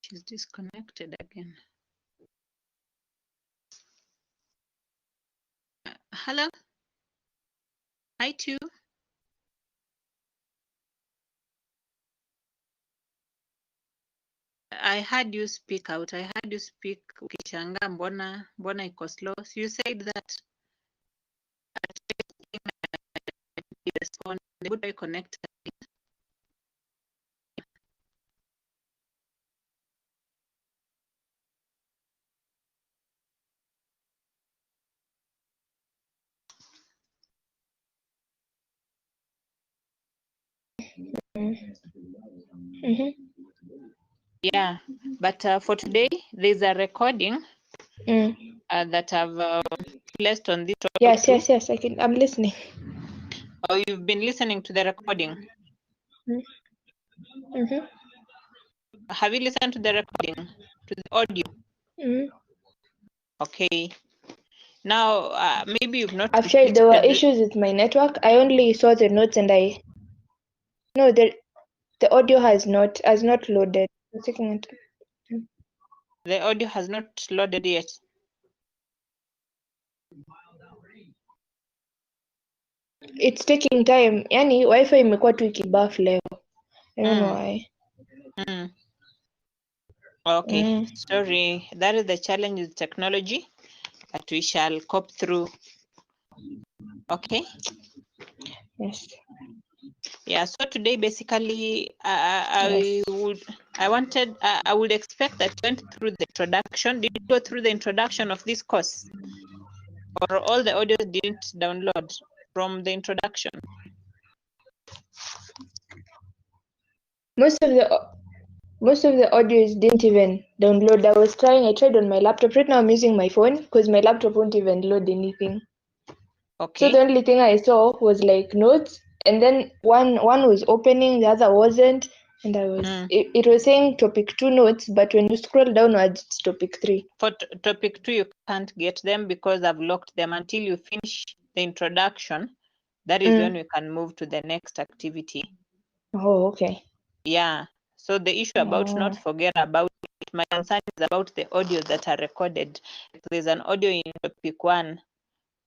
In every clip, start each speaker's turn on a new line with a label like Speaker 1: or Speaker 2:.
Speaker 1: She's disconnected again. Hello. Hi, too. I heard you speak out. I heard you speak ukishanga mbona iko slow. So you said that respond. They would be connected.
Speaker 2: Mm-hmm.
Speaker 1: Yeah, but for today, there's a recording that I've placed on this topic.
Speaker 2: Yes,
Speaker 1: too.
Speaker 2: yes. I'm listening.
Speaker 1: Oh, you've been listening to the recording.
Speaker 2: Mm-hmm.
Speaker 1: Have you listened to the recording, to the audio?
Speaker 2: Mm-hmm.
Speaker 1: Okay. Now, maybe you've not.
Speaker 2: After there were issues with my network, I only saw the notes and the audio has not loaded. I'm checking it.
Speaker 1: The audio has not loaded yet.
Speaker 2: It's taking time. Yani Wi-Fi imekuwa tu ikibuff leo. I don't know why.
Speaker 1: Okay, sorry. That is the challenge with technology, but we shall cope through. Okay.
Speaker 2: Yes.
Speaker 1: Yeah. So today, basically, I would expect that you went through the introduction. Did you go through the introduction of this course, or all the audio didn't download from the introduction?
Speaker 2: Most of the audios didn't even download. I tried on my laptop. Right now I'm using my phone because my laptop won't even load anything.
Speaker 1: Okay.
Speaker 2: So the only thing I saw was like notes, and then one was opening, the other wasn't, and I was it was saying topic 2 notes, but when you scroll downwards, it's topic 3.
Speaker 1: For topic 2, you can't get them because I've locked them until you finish the introduction. That is when we can move to the next activity.
Speaker 2: Oh, okay.
Speaker 1: Yeah. So the issue about not forget about it, my concern is about the audio that are recorded. There's an audio in topic 1,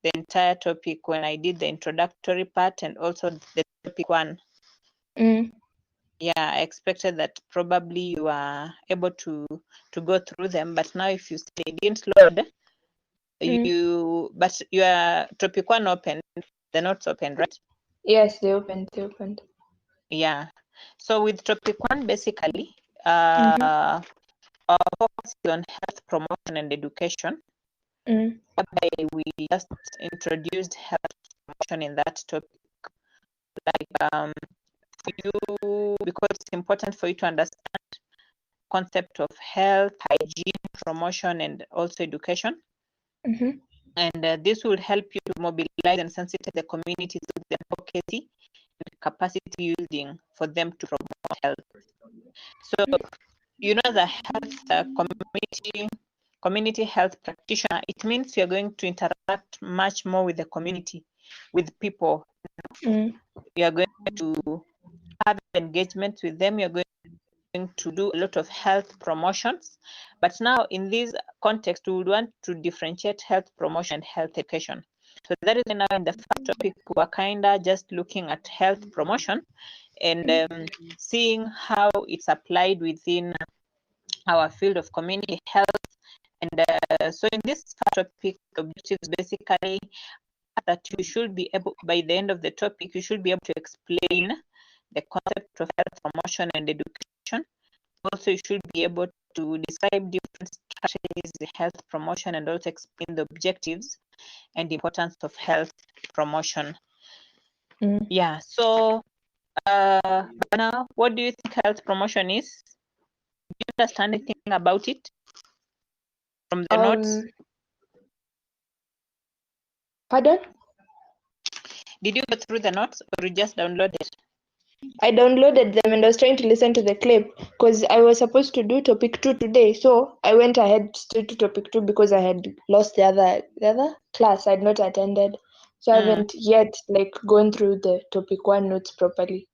Speaker 1: the entire topic when I did the introductory part and also the topic 1. Yeah, I expected that probably you are able to go through them, but now if you say they didn't load, but your topic 1 opened, the notes opened, right?
Speaker 2: Yes, they opened.
Speaker 1: Yeah. So with topic 1, basically, our focus is on health promotion and education. Whereby we just introduced health promotion in that topic. Like for you, because it's important for you to understand the concept of health, hygiene, promotion, and also education. And this will help you to mobilize and sensitize the community through the advocacy and capacity building for them to promote health. So, you know, the health community health practitioner, it means you're going to interact much more with the community, with people. You're going to have engagement with them. You're going to do a lot of health promotions. But now in this context, we would want to differentiate health promotion and health education. So that is now in the first topic, we're kind of just looking at health promotion and seeing how it's applied within our field of community health. And so in this topic, objectives basically that you should be able, by the end of the topic, you should be able to explain the concept of health promotion and education. Also, you should be able to describe different strategies of health promotion and also explain the objectives and the importance of health promotion. Yeah, so now, what do you think health promotion is? Do you understand anything about it from the notes?
Speaker 2: Pardon?
Speaker 1: Did you go through the notes or you just downloaded?
Speaker 2: I downloaded them and I was trying to listen to the clip because I was supposed to do topic 2 today. So I went ahead straight to topic 2 because I had lost the other class. I had not attended. So I haven't yet gone through the topic 1 notes properly.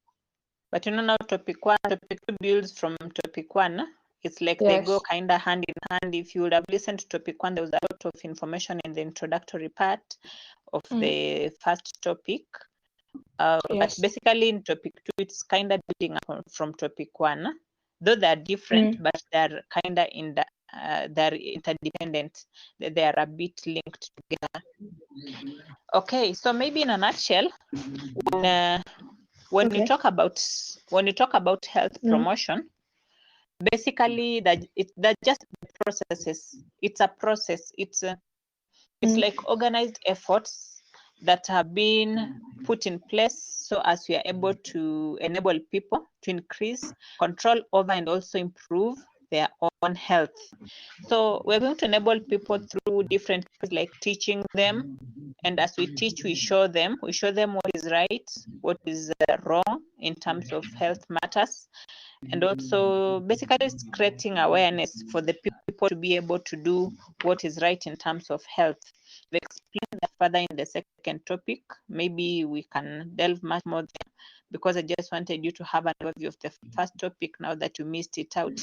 Speaker 1: But you know now topic 2 builds from topic 1. It's like they go kind of hand in hand. If you would have listened to topic 1, there was a lot of information in the introductory part of the first topic. But basically in topic 2, it's kind of building up from topic 1. Though they're different, but they're kind of they're interdependent. They are a bit linked together. Okay, so maybe in a nutshell, when you talk about health promotion, basically that just processes. It's a process. It's like organized efforts that have been put in place so as we are able to enable people to increase control over and also improve their own health. So we're going to enable people through different things like teaching them, and as we teach, we show them what is right, what is wrong in terms of health matters, and also basically it's creating awareness for the people to be able to do what is right in terms of health. We explain that further in the second topic. Maybe we can delve much more there, because I just wanted you to have an overview of the first topic now that you missed it out.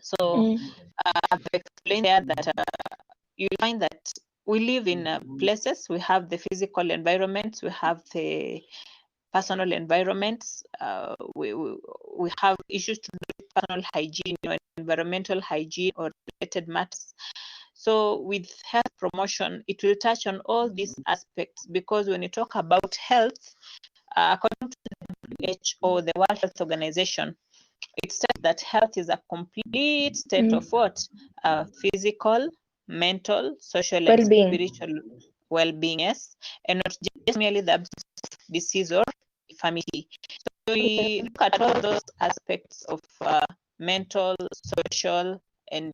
Speaker 1: So I've explained there that you find that we live in places. We have the physical environments, we have the personal environments. We have issues to do with personal hygiene or environmental hygiene or related matters. So with health promotion, it will touch on all these aspects, because when you talk about health, according to the WHO, the World Health Organization, it says that health is a complete state of what? Physical, mental, social, and spiritual well-being, yes, and not just merely the absence of disease or infirmity. So we look at all those aspects of mental, social, and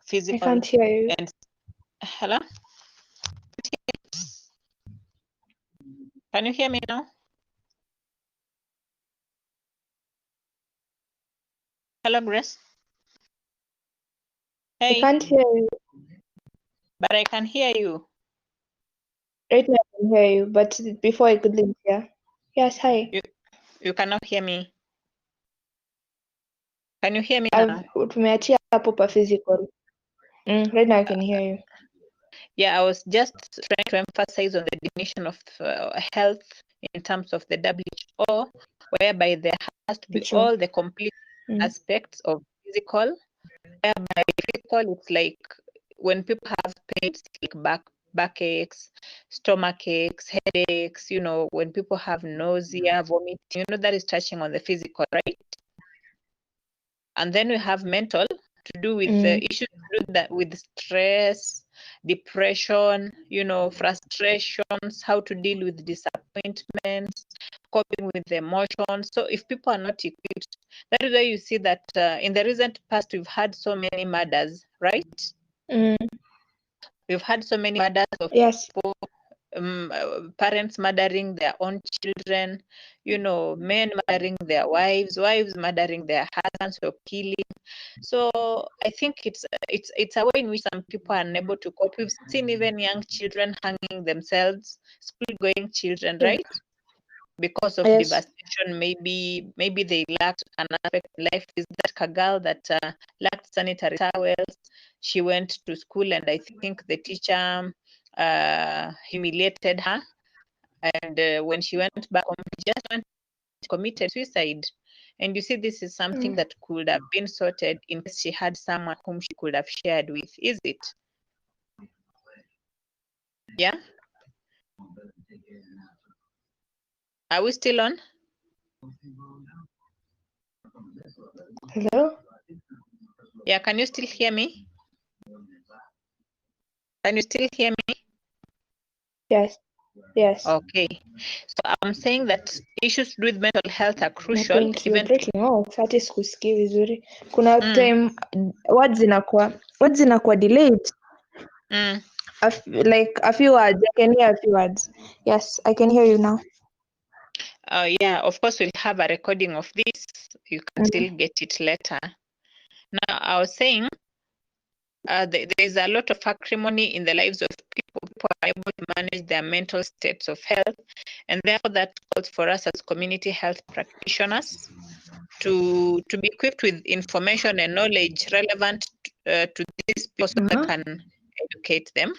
Speaker 1: physical.
Speaker 2: I can't hear you.
Speaker 1: And hello? Can you hear me now? Hello, Grace. Hey.
Speaker 2: I can't hear you.
Speaker 1: But I can hear you.
Speaker 2: Right now I can hear you, but before I couldn't hear. Yes, hi.
Speaker 1: You cannot hear me. Can you hear me now?
Speaker 2: Tumeachia hapo pa physical. Right now I can hear you.
Speaker 1: Yeah, I was just trying to emphasize on the definition of health in terms of the WHO, whereby there has to be all the complete aspects of physical. Whereby physical, it's like when people have pains like backaches, stomach aches, headaches, when people have nausea, vomiting, that is touching on the physical, right? And then we have mental, to do with the issues to do that with stress, depression, frustrations, how to deal with disappointments, coping with emotions. So if people are not equipped, that is why you see that in the recent past we've had so many murders, right? We've had so many murders of people, parents murdering their own children, men murdering their wives murdering their husbands or killing. So I think it's a way in which some people are unable to cope. We've seen even young children hanging themselves, school-going children, right? Because of devastation. Maybe they lacked an aspect in life. Is that a girl that lacked sanitary towels? She went to school, and I think the teacher humiliated her, and when she went back home, she just committed suicide. And you see, this is something that could have been sorted in case she had someone whom she could have shared with, is it? Yeah? Are we still on?
Speaker 2: Hello?
Speaker 1: Yeah, can you still hear me? Can you still hear me?
Speaker 2: Yes.
Speaker 1: Okay. So I'm saying that issues with mental health are crucial.
Speaker 2: Even breaking off, hata sikusikii vizuri. Kuna time words zinakuwa delayed. Like a few words. I can hear a few words. Yes, I can hear you now.
Speaker 1: Yeah, of course we'll have a recording of this. You can still get it later. Now, I was saying there is a lot of acrimony in the lives of people. People are able to manage their mental states of health, and therefore that calls for us as community health practitioners to be equipped with information and knowledge relevant to these people so they can educate them.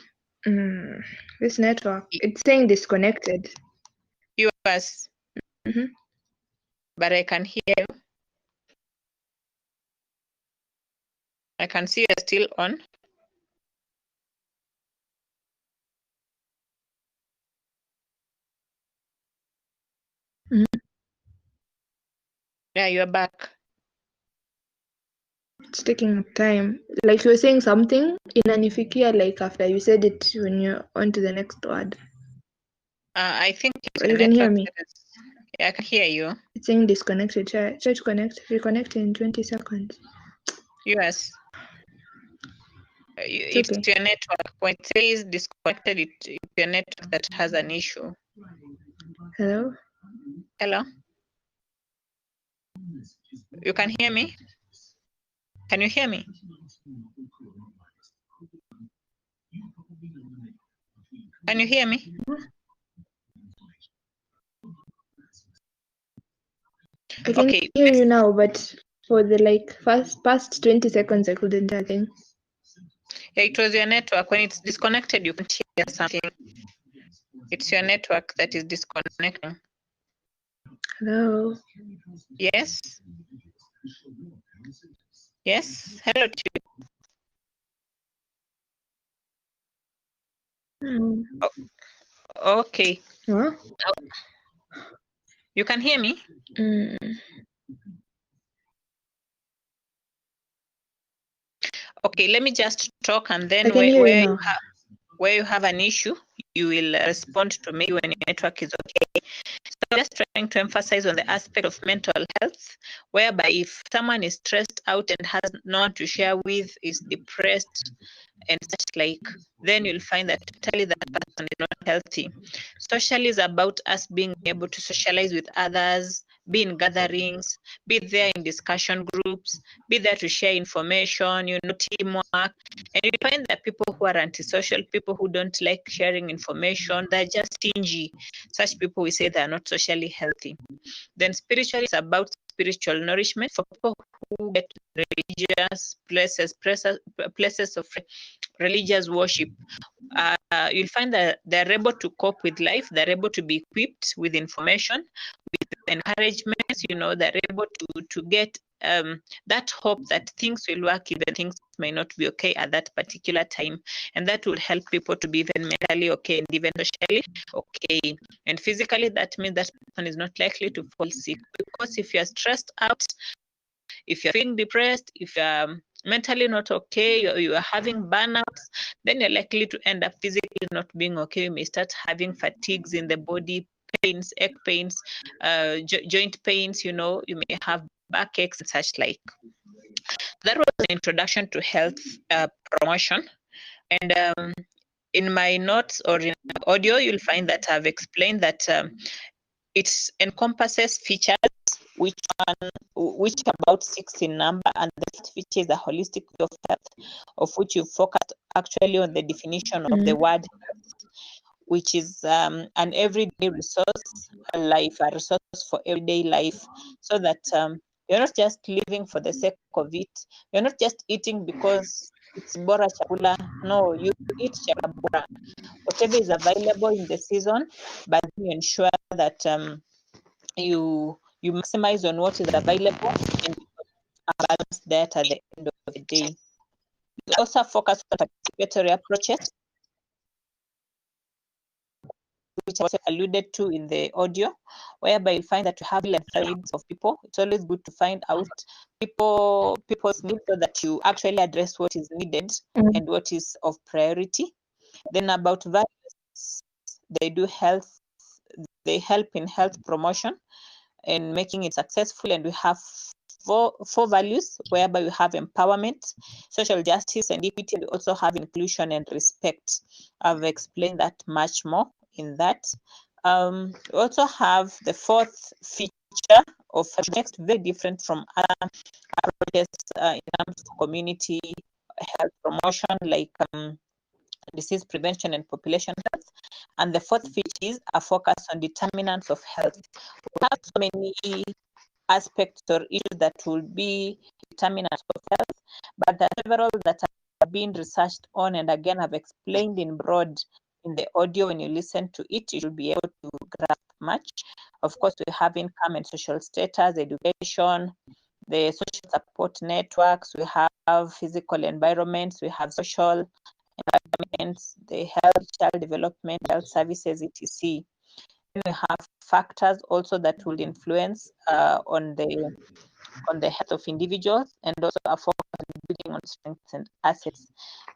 Speaker 2: This network, it's saying disconnected.
Speaker 1: Yours, but I can hear you. I can see you're still on. Yeah, you're back.
Speaker 2: It's taking time. Like you were saying something inanifikia, like after you said it when you're on to the next word.
Speaker 1: I think it's
Speaker 2: You can hear me.
Speaker 1: Yeah, I can hear you.
Speaker 2: It's saying disconnected. Try to connect. Reconnect in 20 seconds.
Speaker 1: Yes. It's
Speaker 2: okay.
Speaker 1: your network. When it says disconnected, it's your network that has an issue.
Speaker 2: Hello?
Speaker 1: Hello? You can hear me? Can you hear me? Can you hear me?
Speaker 2: I can hear you now, but for the past 20 seconds, I couldn't, I think.
Speaker 1: Yeah, it was your network. When it's disconnected, you can't hear something. It's your network that is disconnecting.
Speaker 2: Hello?
Speaker 1: Yes? Yes? Hello to you. Oh, okay.
Speaker 2: Huh?
Speaker 1: You can hear me? Okay, let me just talk, and then where you have an issue, you will respond to me when your network is okay. So just trying to emphasize on the aspect of mental health, whereby if someone is stressed out and has no one to share with, is depressed and such like, then you'll find that totally that person is not healthy. Social is about us being able to socialize with others, be in gatherings, be there in discussion groups, be there to share information, teamwork. And you find that people who are antisocial, people who don't like sharing information, they're just stingy. Such people, we say they're not socially healthy. Then spiritual is about spiritual nourishment for people who get religious places of religious worship. You'll find that they're able to cope with life, they're able to be equipped with information, with encouragement, they're able to get that hope that things will work even things may not be okay at that particular time, and that will help people to be even mentally okay and even socially okay. And physically, that means that person is not likely to fall sick, because if you're stressed out, if you're feeling depressed, if you're mentally not okay, or you are having burnouts, then you're likely to end up physically not being okay. You may start having fatigues in the body, pains, ache pains, joint pains, you may have backaches and such like. That was an introduction to health promotion. And in my notes or in audio, you'll find that I've explained that it encompasses features, which about 6 in number, and the first feature is a holistic view of health, of which you focused actually on the definition of the word health, which is an everyday resource, a resource for everyday life, so that you're not just living for the sake of it. You're not just eating because it's bora chakula. No, you eat chakula, whatever is available in the season, but you ensure that you maximize on what is available and a balanced diet at the end of the day. You also focus on participatory approaches, which I also alluded to in the audio, whereby you find that you have needs of people. It's always good to find out people's needs so that you actually address what is needed and what is of priority. Then about values, they help in health promotion and making it successful. And we have four values, whereby we have empowerment, social justice, and equity. We also have inclusion and respect. I've explained that much more in that. We also have the fourth feature of next, very different from other approaches in terms of community health promotion, like disease prevention and population health. And the fourth feature is a focus on determinants of health. We have so many aspects or issues that will be determinants of health, but there are several that are being researched on, and again I've explained in broad in the audio. When you listen to it, you should be able to grasp much. Of course, we have income and social status, education, the social support networks, we have physical environments, we have social environments, the health, child development, health services, etc. Then we have factors also that will influence on the health of individuals, and also a focus on building on strengths and assets.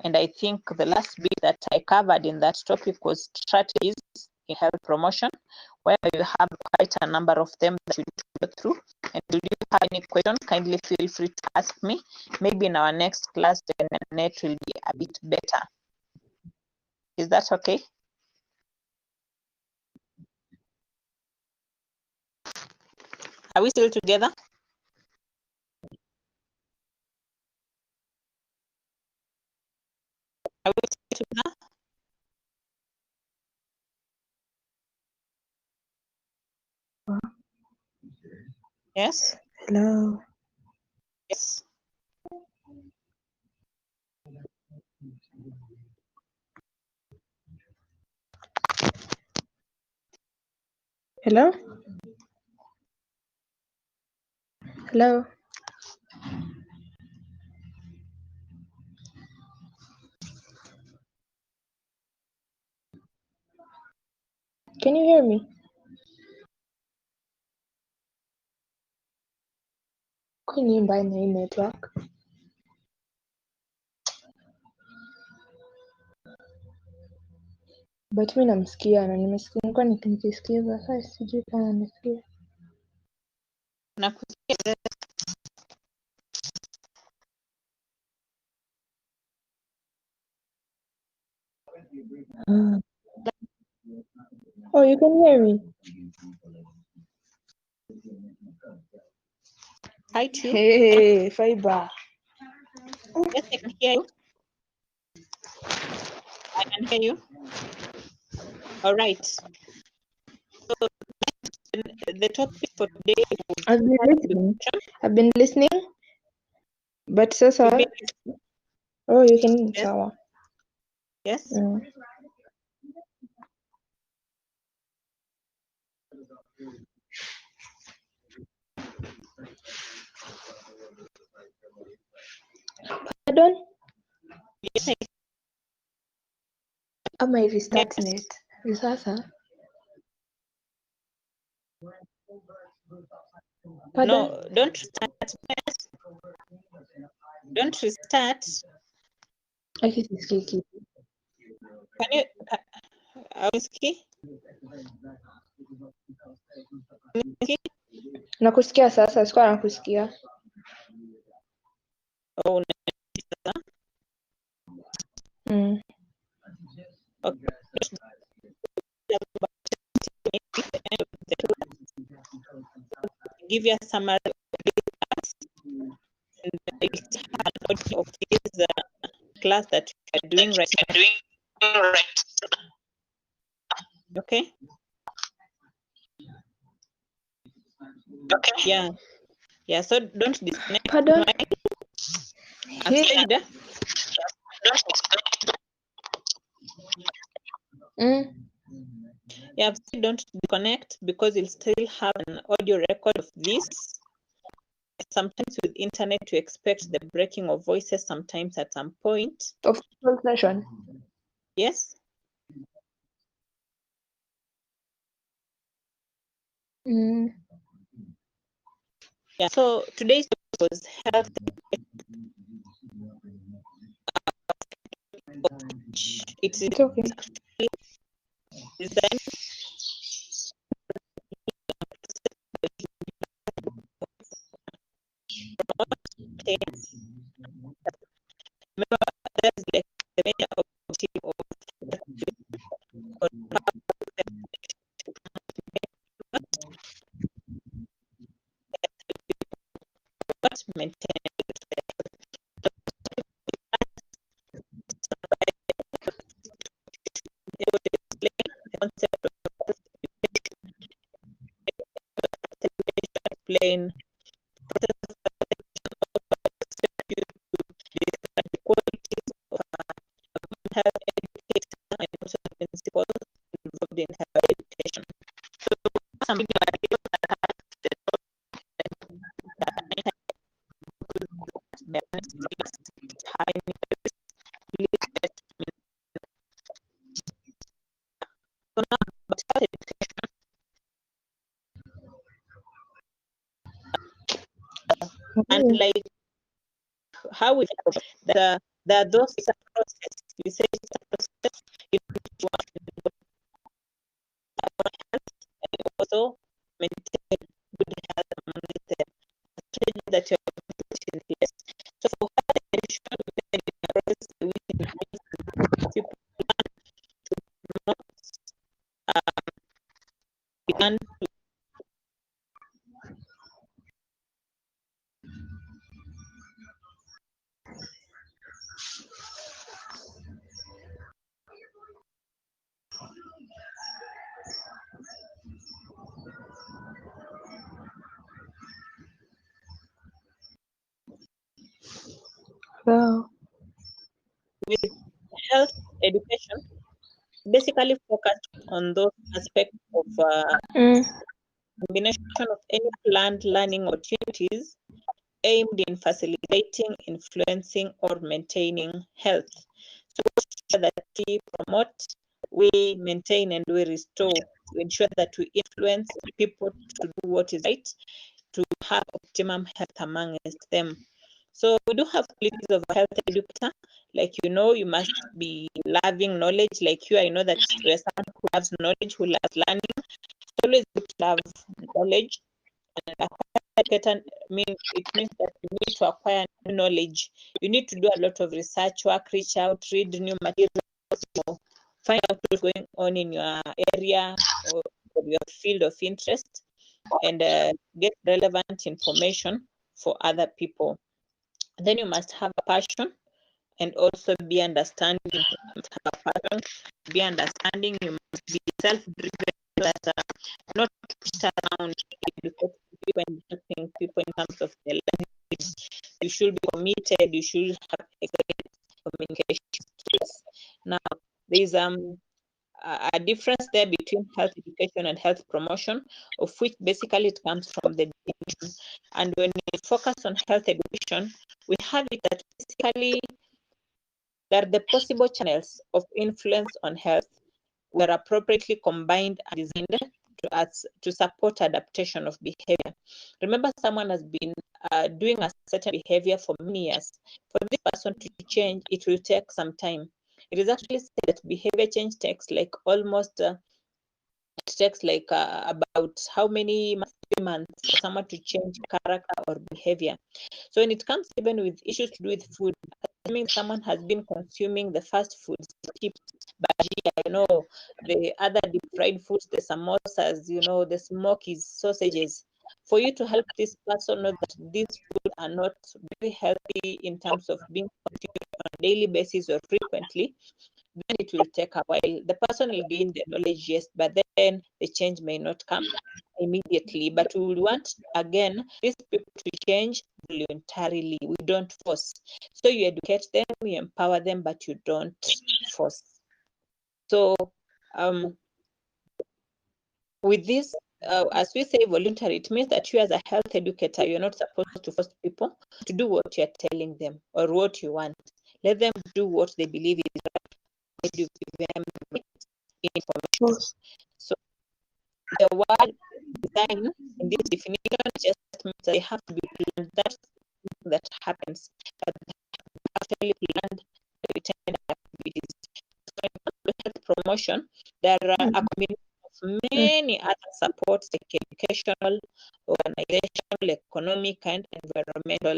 Speaker 1: And I think the last bit that I covered in that topic was strategies in health promotion, where you have quite a number of them that you need to go through. And if you have any question, kindly feel free to ask me. Maybe in our next class, the net will be a bit better. Is that okay? Are we still together? Are we still together? Yes.
Speaker 2: Hello.
Speaker 1: Yes.
Speaker 2: Hello. Hello. Can you hear me? Can you buy my network? But mi namsikia na nimesikia, nilikuwa nikisikiza, sasa sijui kama nasikia.
Speaker 1: Nakusikia.
Speaker 2: Oh, you can hear me?
Speaker 1: Hi, too.
Speaker 2: Hey, fiber.
Speaker 1: Yes, I can hear you. I can hear you. All right. So the topic for today is
Speaker 2: I've been listening. I've been listening. But sasa,
Speaker 1: You've been listening?
Speaker 2: oh, you can
Speaker 1: Yes.
Speaker 2: sawa.
Speaker 1: Yes.
Speaker 2: Pardon?
Speaker 1: Yes.
Speaker 2: Ama restart
Speaker 1: Yes.
Speaker 2: net. Ni sasa? Pardon?
Speaker 1: No, don't restart. Yes. Don't restart.
Speaker 2: Aki sisikii kitu.
Speaker 1: Can you? Whiskey?
Speaker 2: Nakusikia sasa, sikuwa nakusikia.
Speaker 1: Oh,
Speaker 2: Mm.
Speaker 1: okay. Give you a summary and an audio of this class that you are doing right now. Okay. Okay. Yeah. Yeah. So don't disconnect.
Speaker 2: Pardon?
Speaker 1: I've said. Yeah, I've said don't disconnect because you'll still have an audio record of this. Sometimes with internet, we expect the breaking of voices sometimes at some point.
Speaker 2: Of full session.
Speaker 1: Yes. Yeah. So today's topic was health. It's
Speaker 2: okay.
Speaker 1: designed remember there's like the main objective of maintain the concept of explain the qualities of health education and also the principles involved in health education. So something like and like how we that there are those processes. We say it's a process in which you want to health and also maintain good health among the strategy that you're putting in place. So for health education, we process people to promote began to
Speaker 2: Wow.
Speaker 1: with health education basically focused on those aspects of combination of any planned learning opportunities aimed in facilitating, influencing, or maintaining health. So that we promote, we maintain, and we restore to ensure that we influence people to do what is right, to have optimum health amongst them. So we do have qualities of a health educator. Like, you must be loving knowledge. Like you, I know that you're someone who loves knowledge, who loves learning. It's always good to have knowledge. And a health educator it means that you need to acquire new knowledge. You need to do a lot of research work, reach out, read new materials, find out what's going on in your area or your field of interest, and get relevant information for other people. Then you must have a passion and also be understanding. You must have a passion, be understanding. You must be self-driven, that not just around educating people and helping people in terms of their language. You should be committed. You should have excellent communication skills. Now, there is a difference there between health education and health promotion, of which basically it comes from the definition. And when we focus on health education, we have it that basically there are the possible channels of influence on health were appropriately combined and designed to support adaptation of behavior. Remember, someone has been doing a certain behavior for many years. For this person to change, it will take some time. It is actually said that behavior change takes like almost about how many months for someone to change character or behavior. So when it comes even with issues to do with food, assuming someone has been consuming the fast foods, the chips, bhaji, the other deep fried foods, the samosas, the smokies, sausages, for you to help this person know that these foods are not very healthy in terms of being consumed on a daily basis or frequently, then it will take a while. The person will gain the knowledge, yes, but then the change may not come immediately. But we will want, again, these people to change voluntarily. We don't force. So you educate them, you empower them, but you don't force. So with this, as we say voluntary, it means that you as a health educator, you're not supposed to force people to do what you're telling them or what you want. Let them do what they believe is right. You give them information. So the word design in this definition just means that they have to be planned. That's something that happens. But they have to actually planned the activities. So in terms of health promotion, there are a combination of many other supports like educational, organizational, economic, and environmental.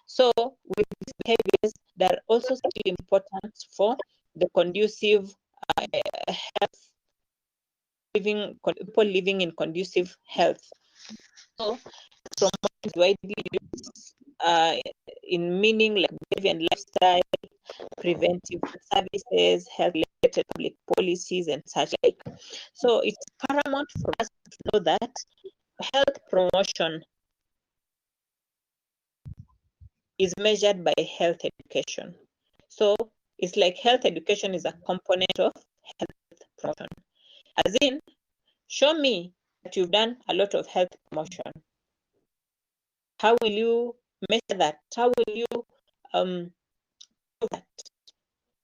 Speaker 1: So with these behaviors, they are also still important for the conducive health, people living in conducive health. So promotion is widely used in meaning like behavior and lifestyle, preventive services, health-related public policies, and such like. So it's paramount for us to know that health promotion is measured by health education. So it's like health education is a component of health promotion. As in, show me that you've done a lot of health promotion. How will you measure that? How will you prove that?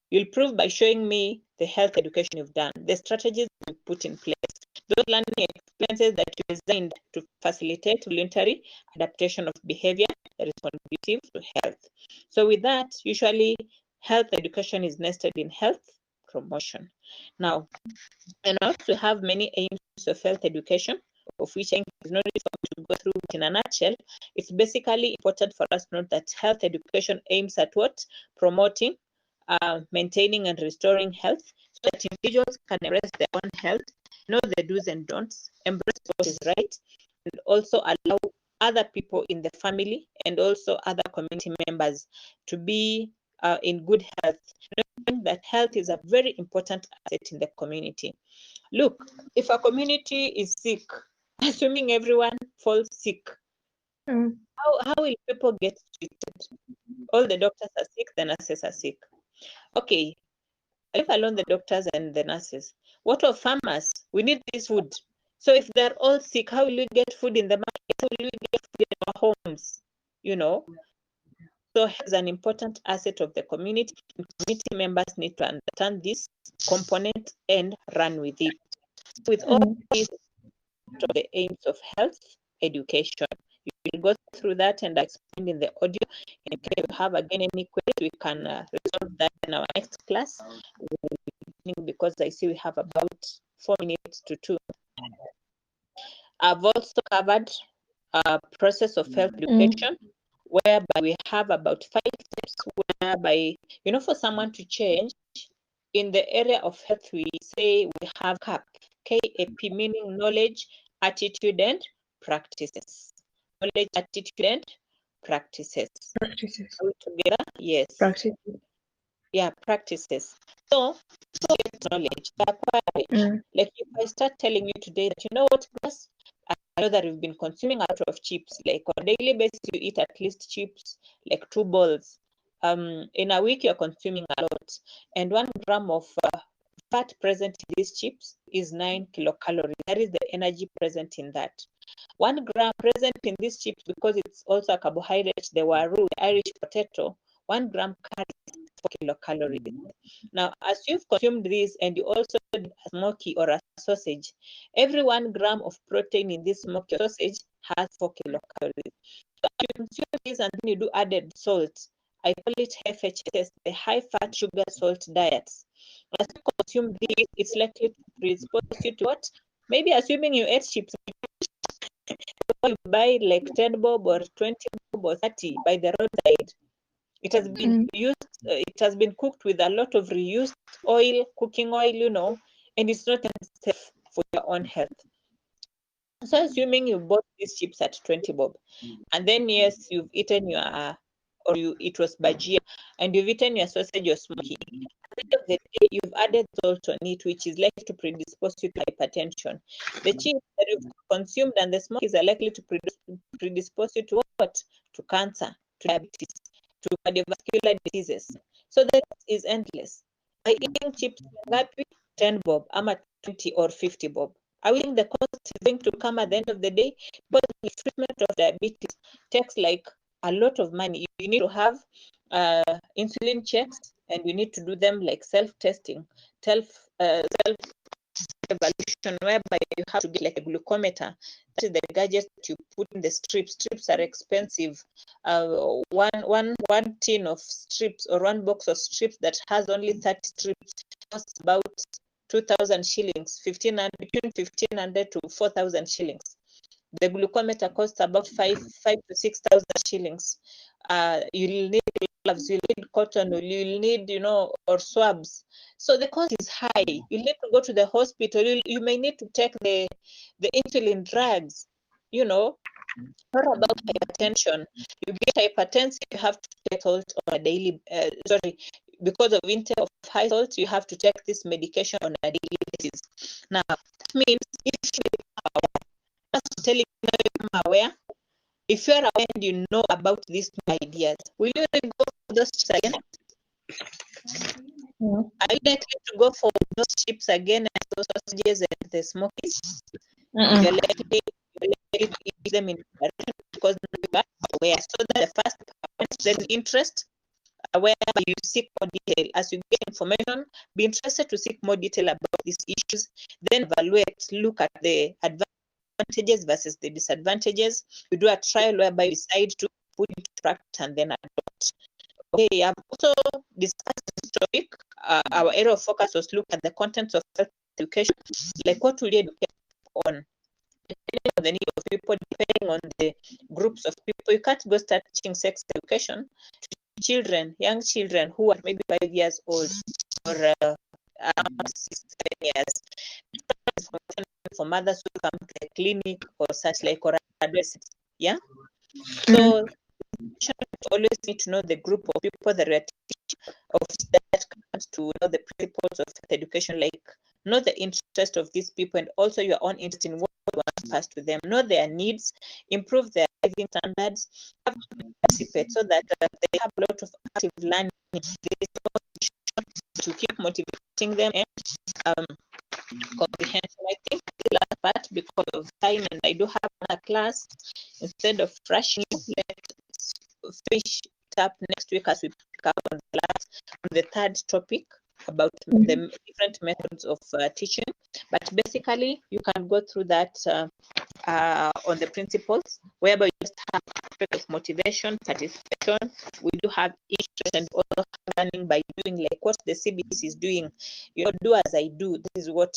Speaker 1: You'll prove by showing me the health education you've done, the strategies you put in place, those learning experiences that you designed to facilitate voluntary adaptation of behavior responsive to health. So with that, usually health education is nested in health promotion. Now, and also have many aims of health education, of which I is not to go through it in a nutshell. It's basically important for us to note that health education aims at what? Promoting, maintaining and restoring health so that individuals can embrace their own health, know the do's and don'ts, embrace what is right, and also allow other people in the family and also other community members to be in good health, knowing that health is a very important asset in the community. Look, if a community is sick, assuming everyone falls sick, how will people get treated? All the doctors are sick, the nurses are sick. Okay, leave alone the doctors and the nurses. What of farmers? We need this food. So if they're all sick, how will we get food in the market? How will we get food in our homes? You know, so health is an important asset of the community. Community members need to understand this component and run with it. With all these the aims of health education, you will go through that and explain in the audio. In case you have again any questions, we can resolve that in our next class. Because I see we have about 4 minutes to 2. I've also covered a process of health education, whereby we have about 5 steps, whereby, you know, for someone to change in the area of health, we say we have CAP, KAP, meaning knowledge, attitude, and practices. Knowledge, attitude, and practices.
Speaker 2: Practices.
Speaker 1: Are we together? Yes.
Speaker 2: Practices.
Speaker 1: Yeah, practices. So get knowledge, acquire it. Like if I start telling you today that, you know what, guys, I know that we've been consuming a lot of chips. Like on a daily basis, you eat at least chips, like 2 bowls. In a week, you're consuming a lot. And 1 gram of fat present in these chips is 9 kilocalories. That is the energy present in that. 1 gram present in these chips, because it's also a carbohydrate, the waru, the Irish potato, 1 gram carries 4 kilocalories. Now, as you've consumed this and you also had a smoky or a sausage, every 1 gram of protein in this smoky sausage has 4 kilocalories. So if you consume this and then you do added salt, I call it HFSS, the high fat, sugar, salt diets. As you consume this, it's likely to predispose you to what? Maybe assuming you ate chips, you buy like 10 bob or 20 bob or 30 by the roadside. It has been used, it has been cooked with a lot of reused oil, cooking oil, you know, and it's not safe for your own health. So assuming you bought these chips at 20 bob, and then yes, you've eaten your, it was bajia, and you've eaten your sausage or smoky. At the end of the day, you've added salt on it, which is likely to predispose you to hypertension. The chips that you've consumed and the smokies are likely to predispose you to what? To cancer, to diabetes, to cardiovascular diseases. So that is endless. By eating chips, 10 bob, I'm at 20 or 50 bob. I think the cost is going to come at the end of the day, but the treatment of diabetes takes like a lot of money. You need to have insulin checks, and you need to do them like self-testing, self-evaluation, whereby you have to get like a glucometer. That is the gadget that you put in the strips. Strips are expensive. One tin of strips or 1 box of strips that has only 30 strips costs about 2,000 shillings, between 1,500 to 4,000 shillings. The glucometer costs about 5,000 to 6,000 shillings. You'll need gloves, you'll need cotton, you'll need, you know, or swabs. So the cost is high. You need to go to the hospital. You may need to take the insulin drugs, you know. What about hypertension? You get hypertension, you have to take salt on a daily, because of intake of high salt, you have to take this medication on a daily basis. Now, that means if you are aware, just telling you, I'm aware, if you are aware and you know about these new ideas, will you go for those chips again? Are you likely to go for those chips again and those sausages and the smokies? You're likely to eat them in because you are aware. So that the first there is interest, whereby you seek more detail. As you get information, be interested to seek more detail about these issues, then evaluate, look at the advantages versus the disadvantages. You do a trial whereby you decide to put into practice and then adopt. Okay, I've also discussed this topic. Our area of focus was look at the contents of health education, like what will you educate on? Depending on the need of people, depending on the groups of people, you can't go start teaching sex education to children, young children who are maybe 5 years old or around 6, 7 years. For mothers who come to the clinic or such like or adolescents. Yeah. So you always need to know the group of people that are teaching of that comes to know the principles of education, like know the interest of these people and also your own interest in what you want to pass to them, know their needs, improve their living standards, have them participate so that they have a lot of active learning to keep motivating them and comprehension. I think the last part, because of time and I do have another class, instead of rushing, let's finish it up next week as we pick up on the third topic about the different methods of teaching. But basically, you can go through that on the principles, whereby you just have aspect of motivation, participation. We do have interest and also learning by doing, like what the CBC is doing. You know, do as I do. This is what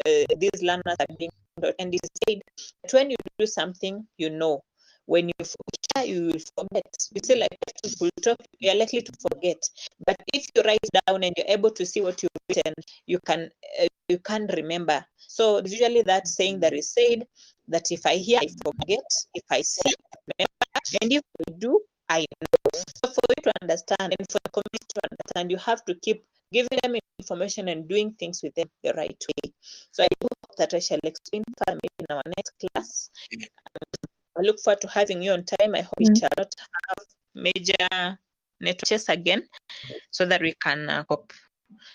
Speaker 1: these learners are doing. And it's said that when you do something, you know. When you forget, you will forget. You say like people talk, you're likely to forget. But if you write down and you're able to see what you've written, you can remember. So it's usually that saying that is said that if I hear, I forget. If I see, I remember. And if I do, I know. So for you to understand and for the community to understand, you have to keep giving them information and doing things with them the right way. So I hope that I shall explain further in our next class. I look forward to having you on time. I hope we shall not have major networks again so that we can cope.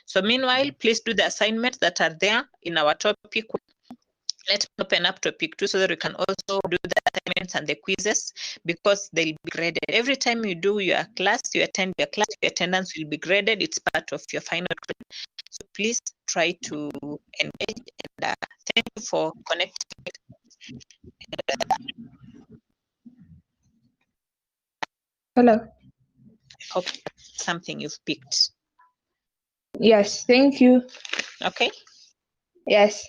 Speaker 1: So meanwhile, please do the assignments that are there in our topic. Let's open up topic 2 so that we can also do the assignments and the quizzes, because they'll be graded. Every time you do your class, you attend your class, your attendance will be graded. It's part of your final grade. So please try to engage, and thank you for connecting.
Speaker 2: Hello.
Speaker 1: Hope something you've picked.
Speaker 2: Yes, thank you.
Speaker 1: Okay.
Speaker 2: Yes.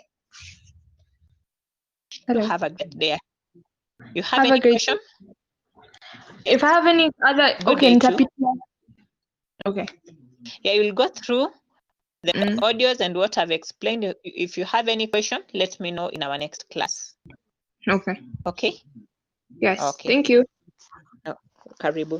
Speaker 2: Hello.
Speaker 1: Have a good day. You have any question?
Speaker 2: If I have any other, okay, okay.
Speaker 1: Yeah, you'll go through the audios and what I've explained. If you have any question, let me know in our next class.
Speaker 2: Okay.
Speaker 1: Okay.
Speaker 2: Yes.
Speaker 1: Okay.
Speaker 2: Thank you.
Speaker 1: Karibu.